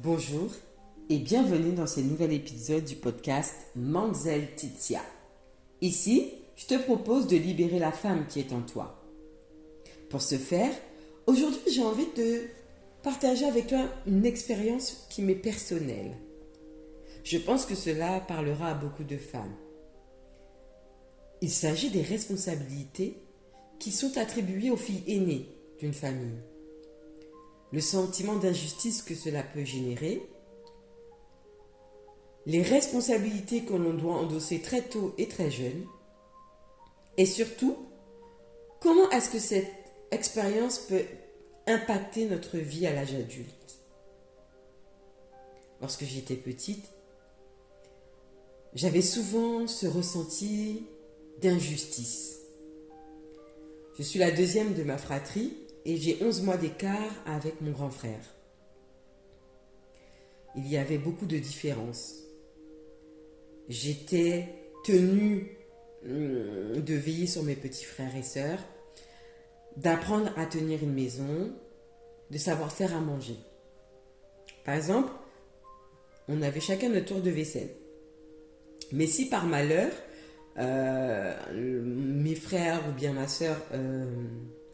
Bonjour et bienvenue dans ce nouvel épisode du podcast Mamzelle Titia. Ici, je te propose de libérer la femme qui est en toi. Pour ce faire, aujourd'hui j'ai envie de partager avec toi une expérience qui m'est personnelle. Je pense que cela parlera à beaucoup de femmes. Il s'agit des responsabilités qui sont attribuées aux filles aînées d'une famille. Le sentiment d'injustice que cela peut générer, les responsabilités que l'on doit endosser très tôt et très jeune, et surtout, comment est-ce que cette expérience peut impacter notre vie à l'âge adulte. Lorsque j'étais petite, j'avais souvent ce ressenti d'injustice. Je suis la deuxième de ma fratrie et j'ai 11 mois d'écart avec mon grand frère. Il y avait beaucoup de différences. J'étais tenue de veiller sur mes petits frères et sœurs, d'apprendre à tenir une maison, de savoir faire à manger. Par exemple, on avait chacun notre tour de vaisselle. Mais si par malheur, mes frères ou bien ma sœur,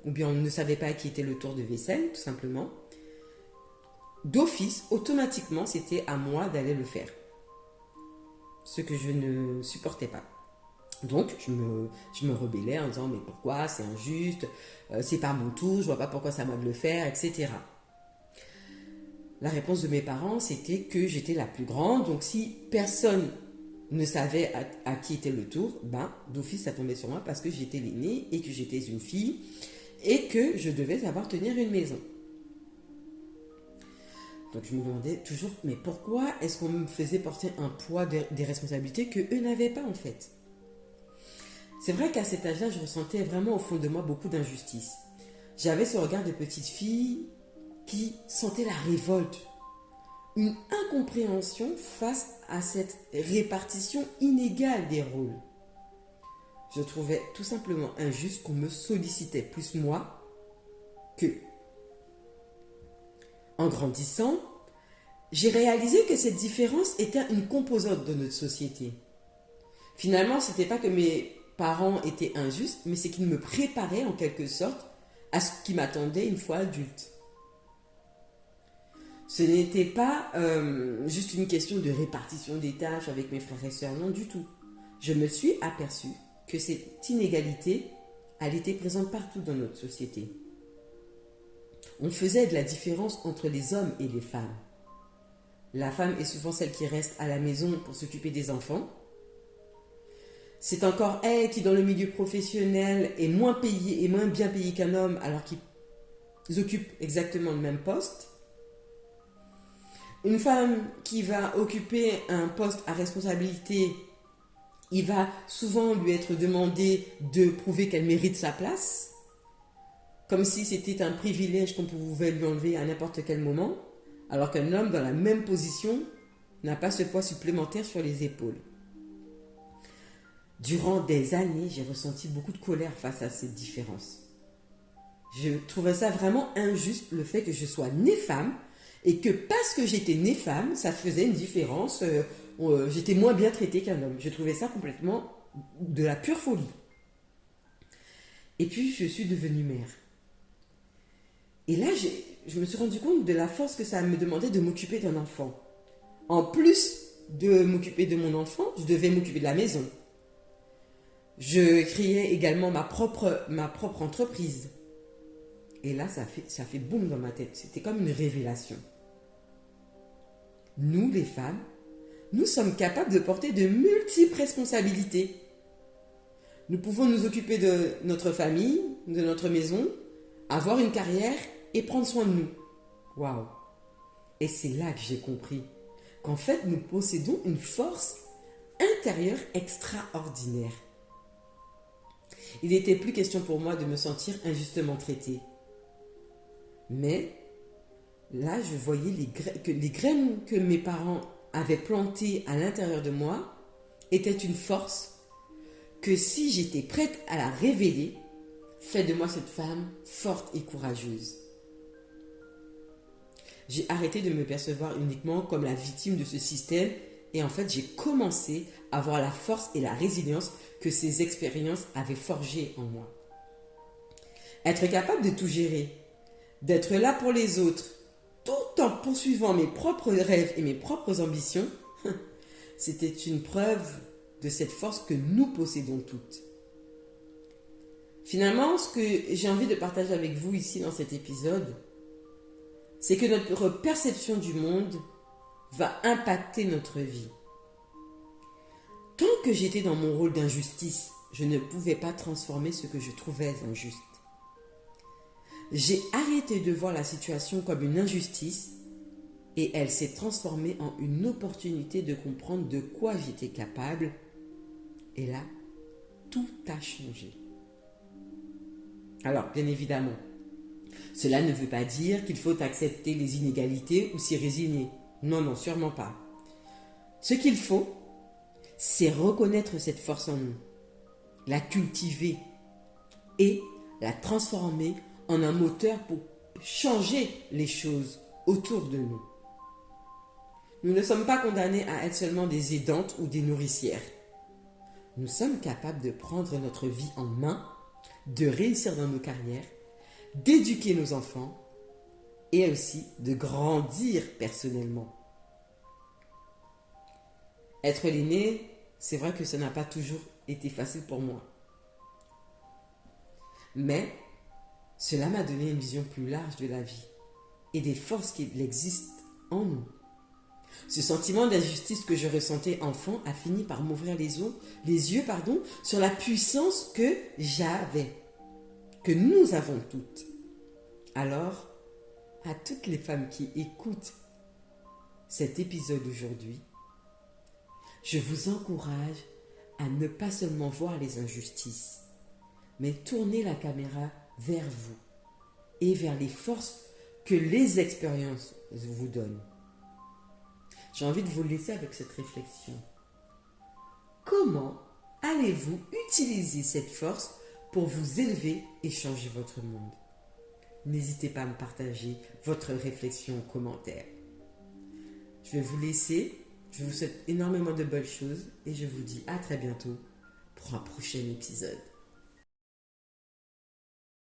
ou bien on ne savait pas qui était le tour de vaisselle, tout simplement, d'office, automatiquement, c'était à moi d'aller le faire. Ce que je ne supportais pas. Donc, je me rebellais en disant, mais pourquoi, c'est injuste, c'est pas mon tour, je vois pas pourquoi ça m'a de le faire, etc. La réponse de mes parents, c'était que j'étais la plus grande, donc si personne ne savait à qui était le tour, d'office ça tombait sur moi parce que j'étais l'aînée et que j'étais une fille et que je devais savoir tenir une maison. Donc je me demandais toujours, mais pourquoi est-ce qu'on me faisait porter un poids des responsabilités que eux n'avaient pas en fait? C'est vrai qu'à cet âge-là, je ressentais vraiment au fond de moi beaucoup d'injustice. J'avais ce regard de petite fille qui sentait la révolte, une incompréhension face à cette répartition inégale des rôles. Je trouvais tout simplement injuste qu'on me sollicitait plus moi qu'eux. En grandissant, j'ai réalisé que cette différence était une composante de notre société. Finalement, ce n'était pas que mes parents étaient injustes, mais c'est qu'ils me préparaient en quelque sorte à ce qui m'attendait une fois adulte. Ce n'était pas juste une question de répartition des tâches avec mes frères et sœurs, non du tout. Je me suis aperçue que cette inégalité, elle était présente partout dans notre société. On faisait de la différence entre les hommes et les femmes. La femme est souvent celle qui reste à la maison pour s'occuper des enfants. C'est encore elle qui, dans le milieu professionnel, est moins payée et moins bien payée qu'un homme alors qu'ils occupent exactement le même poste. Une femme qui va occuper un poste à responsabilité, il va souvent lui être demandé de prouver qu'elle mérite sa place, comme si c'était un privilège qu'on pouvait lui enlever à n'importe quel moment, alors qu'un homme dans la même position n'a pas ce poids supplémentaire sur les épaules. Durant des années, j'ai ressenti beaucoup de colère face à cette différence. Je trouvais ça vraiment injuste, le fait que je sois née femme, et que parce que j'étais née femme, ça faisait une différence, j'étais moins bien traitée qu'un homme. Je trouvais ça complètement de la pure folie. Et puis, je suis devenue mère. Et là, je me suis rendu compte de la force que ça me demandait de m'occuper d'un enfant. En plus de m'occuper de mon enfant, je devais m'occuper de la maison. Je créais également ma propre entreprise. Et là, ça fait boum dans ma tête. C'était comme une révélation. Nous, les femmes, nous sommes capables de porter de multiples responsabilités. Nous pouvons nous occuper de notre famille, de notre maison, avoir une carrière et prendre soin de nous. Waouh! Et c'est là que j'ai compris qu'en fait, nous possédons une force intérieure extraordinaire. Il n'était plus question pour moi de me sentir injustement traitée. Mais là, je voyais que les graines que mes parents avaient plantées à l'intérieur de moi étaient une force que si j'étais prête à la révéler, fait de moi cette femme forte et courageuse. J'ai arrêté de me percevoir uniquement comme la victime de ce système et en fait, j'ai commencé à voir la force et la résilience que ces expériences avaient forgées en moi. Être capable de tout gérer, d'être là pour les autres, tout en poursuivant mes propres rêves et mes propres ambitions, c'était une preuve de cette force que nous possédons toutes. Finalement, ce que j'ai envie de partager avec vous ici dans cet épisode, c'est que notre perception du monde va impacter notre vie. Tant que j'étais dans mon rôle d'injustice, je ne pouvais pas transformer ce que je trouvais injuste. J'ai arrêté de voir la situation comme une injustice et elle s'est transformée en une opportunité de comprendre de quoi j'étais capable. Et là, tout a changé. Alors, bien évidemment, cela ne veut pas dire qu'il faut accepter les inégalités ou s'y résigner. Non, non, sûrement pas. Ce qu'il faut, c'est reconnaître cette force en nous, la cultiver et la transformer en un moteur pour changer les choses autour de nous. Nous ne sommes pas condamnés à être seulement des aidantes ou des nourricières. Nous sommes capables de prendre notre vie en main, de réussir dans nos carrières, d'éduquer nos enfants et aussi de grandir personnellement. Être l'aîné, c'est vrai que ça n'a pas toujours été facile pour moi. Mais cela m'a donné une vision plus large de la vie et des forces qui existent en nous. Ce sentiment d'injustice que je ressentais enfant a fini par m'ouvrir les yeux sur la puissance que j'avais, que nous avons toutes. Alors, à toutes les femmes qui écoutent cet épisode aujourd'hui, je vous encourage à ne pas seulement voir les injustices, mais tourner la caméra vers vous et vers les forces que les expériences vous donnent. J'ai envie de vous laisser avec cette réflexion. Comment allez-vous utiliser cette force pour vous élever et changer votre monde? N'hésitez pas à me partager votre réflexion en commentaire. Je vais vous laisser. Je vous souhaite énormément de bonnes choses et je vous dis à très bientôt pour un prochain épisode.